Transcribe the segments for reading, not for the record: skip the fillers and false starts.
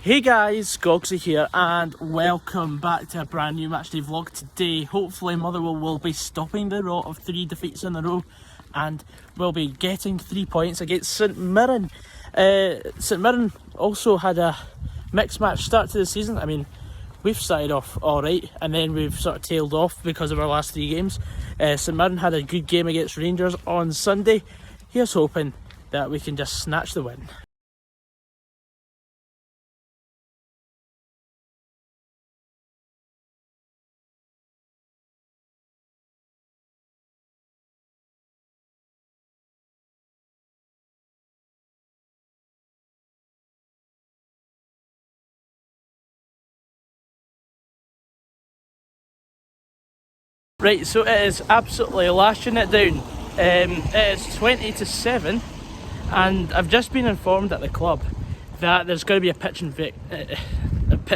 Hey guys, Goggsy here and welcome back to a brand new matchday vlog today. Hopefully Motherwell will be stopping the rot of 3 defeats in a row and will be getting 3 points against St Mirren. St Mirren also had a mixed match start to the season. I mean, we've started off alright and then we've sort of tailed off because of our last 3 games. St Mirren had a good game against Rangers on Sunday. Here's hoping that we can just snatch the win. Right, so it is absolutely lashing it down. It is 20-7 and I've just been informed at the club that there's going to be a pitch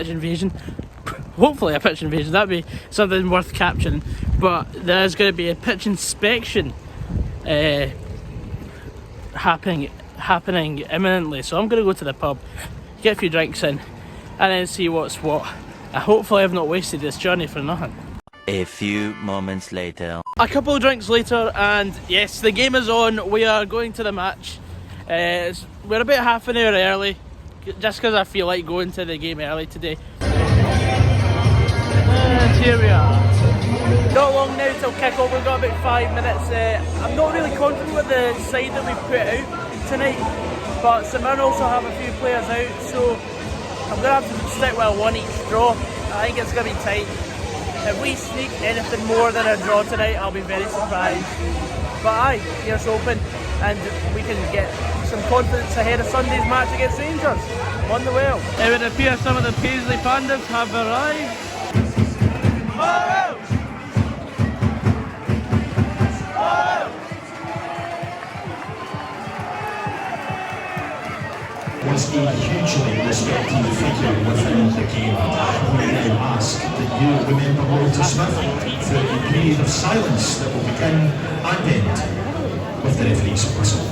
invasion. Hopefully a pitch invasion, that'd be something worth capturing. But there's going to be a pitch inspection happening imminently. So I'm going to go to the pub, get a few drinks in and then see what's what. Hopefully I've not wasted this journey for nothing. A few moments later. A couple of drinks later and yes, the game is on. We are going to the match. We're about half an hour early just because I feel like going to the game early today. And here we are. Not long now till kick-off, we've got about 5 minutes. I'm not really confident with the side that we put out tonight, but St Mirren also have a few players out, so I'm going to have to stick with a 1 each draw. I think it's going to be tight. If we sneak anything more than a draw tonight, I'll be very surprised. But aye, here's hoping, and we can get some confidence ahead of Sunday's match against Rangers. Motherwell. It would appear some of the Paisley Pandas have arrived. Motherwell! Was a hugely respected figure within the game. We now ask that you remember Walter Smith for a period of silence that will begin and end with the referee's whistle.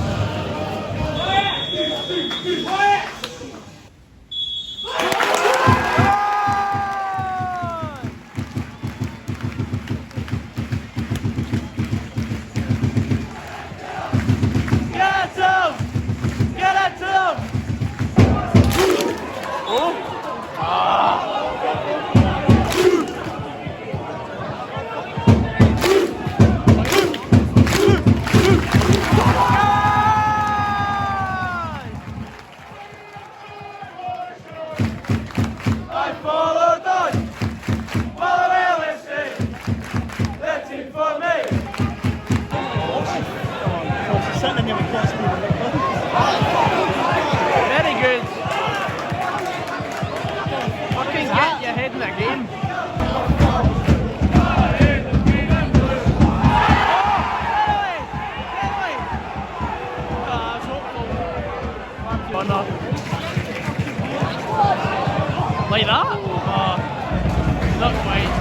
Very good. Fucking get your head in that game. Like that? Oh, not quite.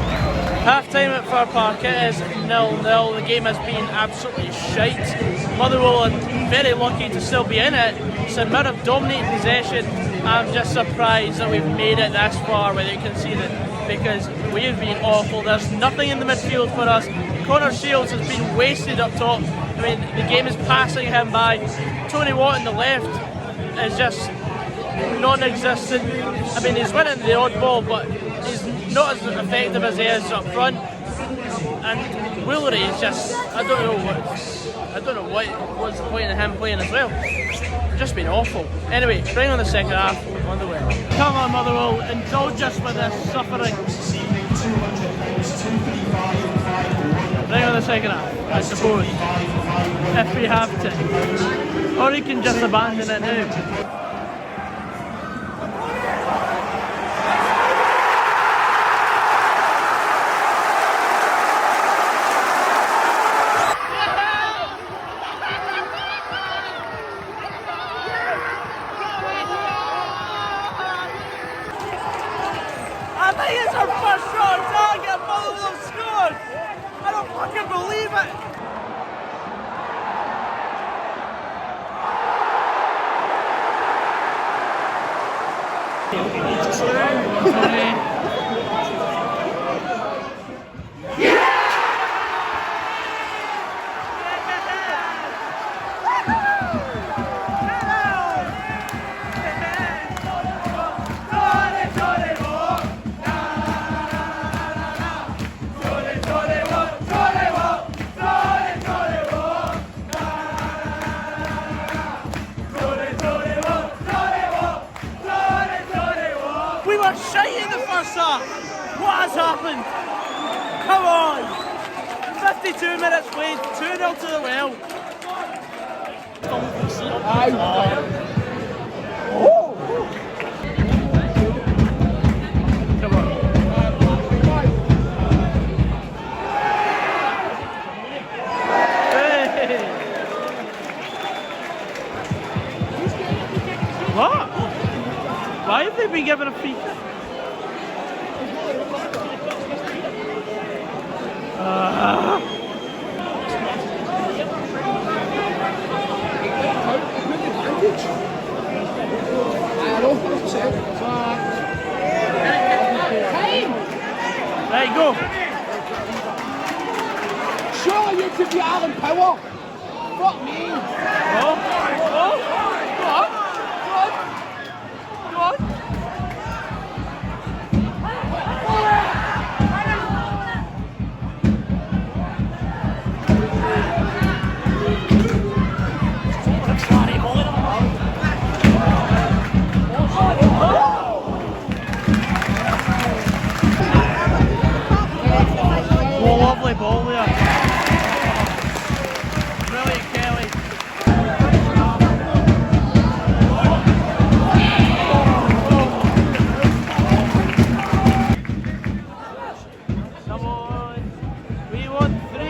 Half time at Fir Park, it is 0-0. The game has been absolutely shite. Motherwell are very lucky to still be in it. St Mirren have dominated possession. I'm just surprised that we've made it this far without conceding because we have been awful. There's nothing in the midfield for us. Connor Shields has been wasted up top. I mean, the game is passing him by. Tony Watt on the left is just non-existent. I mean, he's winning the odd ball, but he's not as effective as he is up front. And Woolery is just, I don't know what's the point of him playing as well. Just been awful. Anyway, bring on the second half of Motherwell. Come on Motherwell, indulge us with this suffering. Bring on the second half, I suppose. If we have to. Or he can just abandon it now. I think it's our first shot on target. Motherwell scored. I don't fucking believe it. We were shite in the first half. What has happened? Come on. 52 minutes played, 2-0 to the well. Come on. Hey. What? Why have they been given a free kick? Right, go. Surely you could be Alan Power. Fuck me. Oh, oh, go on. Go on. Oh, lovely ball there. Brilliant, Kelly. Come on. We want 3.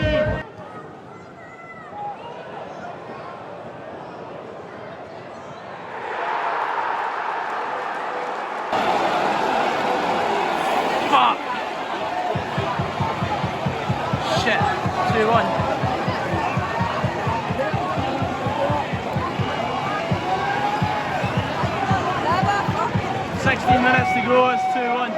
Fuck. Shit. 2-1. Minutes to go, it's 2-1.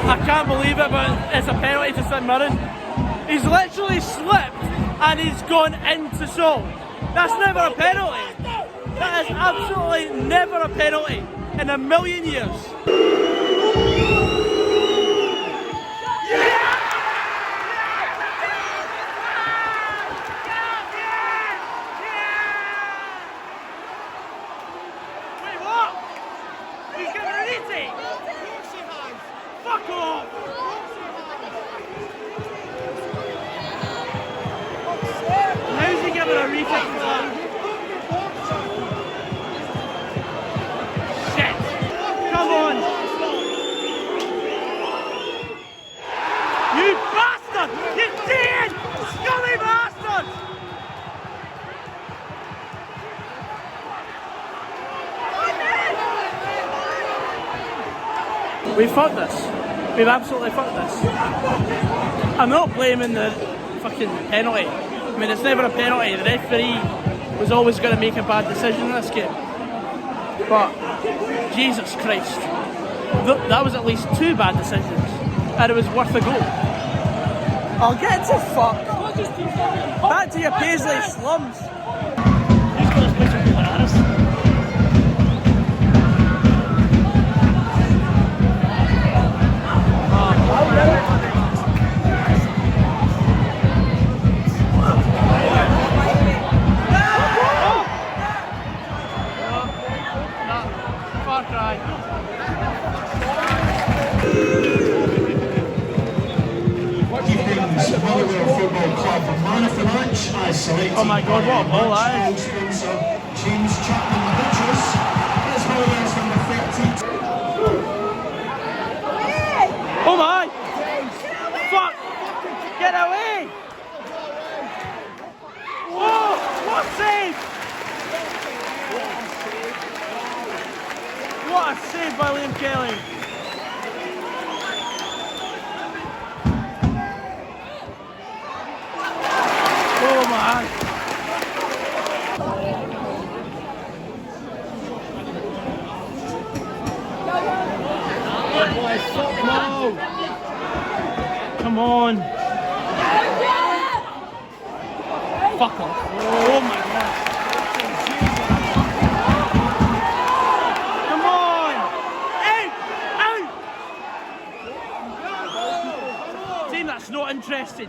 I can't believe it, but it's a penalty to St Mirren. He's literally slipped and he's gone into Sol. That's never a penalty. That is absolutely never a penalty in a million years. Wait, what? He's given a retake? Fuck off! How's he giving a retake for that? Shit! Come on! You bastard! You dead! Scummy bastard! We fucked this. We've absolutely fucked this. I'm not blaming the fucking penalty. I mean, it's never a penalty. The referee was always going to make a bad decision in this game. But, Jesus Christ. That was at least 2 bad decisions. And it was worth a goal. I'll get to fuck. Back to your Paisley slums. He's got his picture of Harris. Far cry. Evening's Motherwell Football Club man of the match as selected. Oh my God, what a ball that is. Sponsor James Chapman Butchers is Motherwell's number 13. Oh my! Fuck! Get away! Whoa! What a save! What a save by Liam Kelly. Oh man. Come on. Fuck off. Oh my god. Come on. Out. Team that's not interested.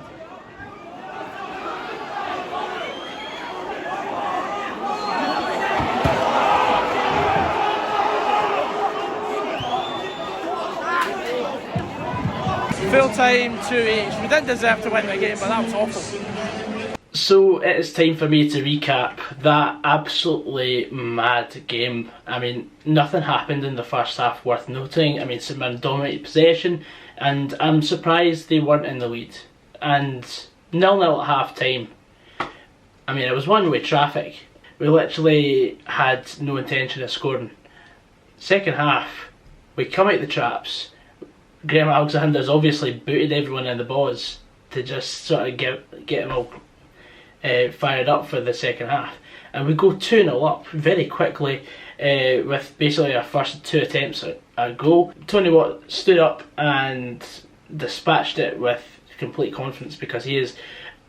Full time 2-8. We didn't deserve to win the game, but that was awful. So it is time for me to recap that absolutely mad game. I mean, nothing happened in the first half worth noting. I mean, St Mirren dominated possession, and I'm surprised they weren't in the lead. And 0-0 at half time. I mean, it was one-way traffic. We literally had no intention of scoring. Second half, we come out the traps. Graham Alexander's obviously booted everyone in the balls to just sort of get them all fired up for the second half, and we go 2-0 up very quickly with basically our first 2 attempts at goal. Tony Watt stood up and dispatched it with complete confidence because he is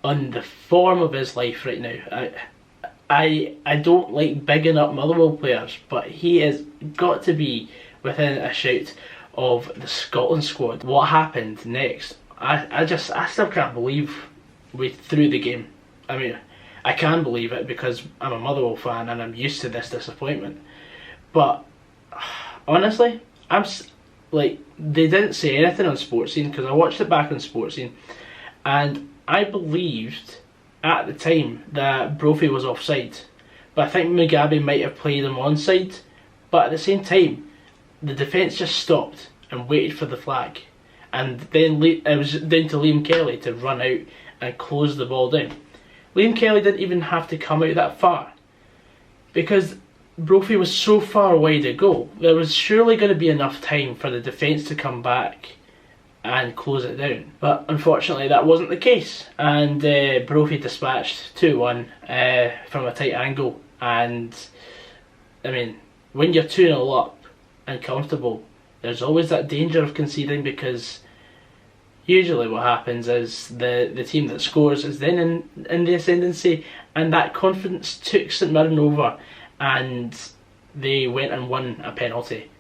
on the form of his life right now. I don't like bigging up Motherwell players, but he has got to be within a shout of the Scotland squad. What happened next? I still can't believe we threw the game. I mean, I can believe it because I'm a Motherwell fan and I'm used to this disappointment. But honestly, they didn't say anything on Sportscene because I watched it back on Sportscene, and I believed at the time that Brophy was offside, but I think Mugabe might have played him onside. But at the same time, the defence just stopped and waited for the flag, and then it was down to Liam Kelly to run out and close the ball down. Liam Kelly didn't even have to come out that far because Brophy was so far away to go. There was surely going to be enough time for the defence to come back and close it down, but unfortunately that wasn't the case, and Brophy dispatched 2-1 from a tight angle. And I mean, when you're 2-0 up and comfortable, there's always that danger of conceding, because usually what happens is the team that scores is then in the ascendancy, and that confidence took St Mirren over and they went and won a penalty.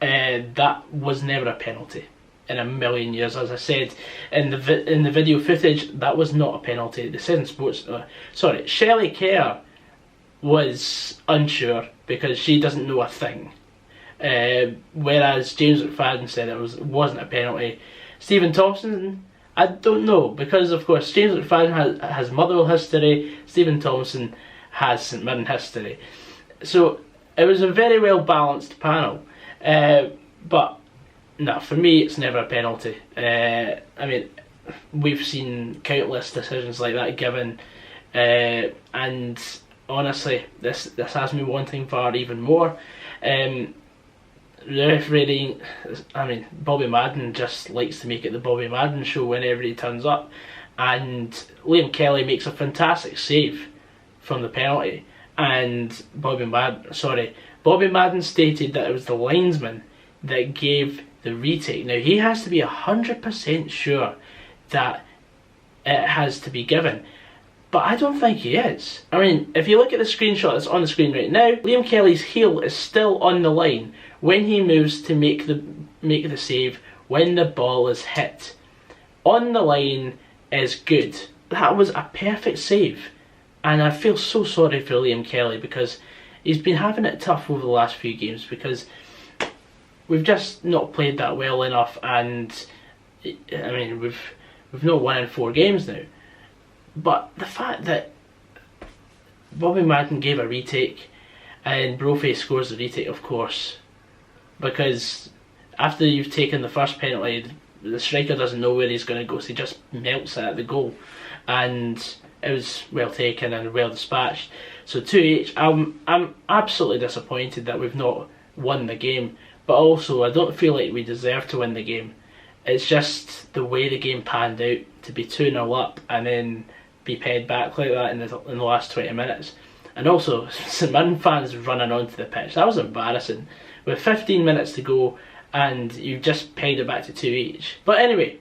That was never a penalty in a million years. As I said in the video footage, that was not a penalty. The Seven Sports, Shelley Kerr was unsure because she doesn't know a thing. Whereas James McFadden said it wasn't a penalty. Stephen Thompson, I don't know, because of course James McFadden has Motherwell history, Stephen Thompson has St Mirren history. So it was a very well balanced panel. But no, for me it's never a penalty. I mean, we've seen countless decisions like that given, and honestly this has me wanting VAR even more. Refereeing, I mean, Bobby Madden just likes to make it the Bobby Madden show whenever he turns up, and Liam Kelly makes a fantastic save from the penalty, and Bobby Madden stated that it was the linesman that gave the retake. Now he has to be 100% sure that it has to be given, but I don't think he is. I mean, if you look at the screenshot that's on the screen right now, Liam Kelly's heel is still on the line when he moves to make the save when the ball is hit. On the line is good. That was a perfect save, and I feel so sorry for Liam Kelly because he's been having it tough over the last few games because we've just not played that well enough, and I mean we've not won in 4 games now. But the fact that Bobby Madden gave a retake and Brophy scores the retake, of course, because after you've taken the first penalty, the striker doesn't know where he's going to go, so he just melts it at the goal, and it was well taken and well dispatched. So 2-H, I'm absolutely disappointed that we've not won the game, but also I don't feel like we deserve to win the game. It's just the way the game panned out, to be 2-0 up and then be paid back like that in the last 20 minutes. And also, St Mirren fans running onto the pitch. That was embarrassing. With 15 minutes to go and you just paid it back to 2 each. But anyway,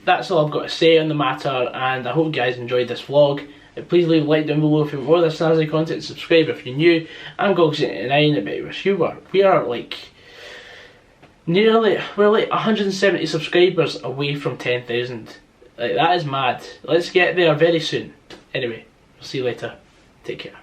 that's all I've got to say on the matter, and I hope you guys enjoyed this vlog. Please leave a like down below if you want more of this snazzy content, subscribe if you're new. I'm goggsysaan, a bit of a viewer. We are like we're like 170 subscribers away from 10,000. Like, that is mad. Let's get there very soon. Anyway, I'll see you later. Take care.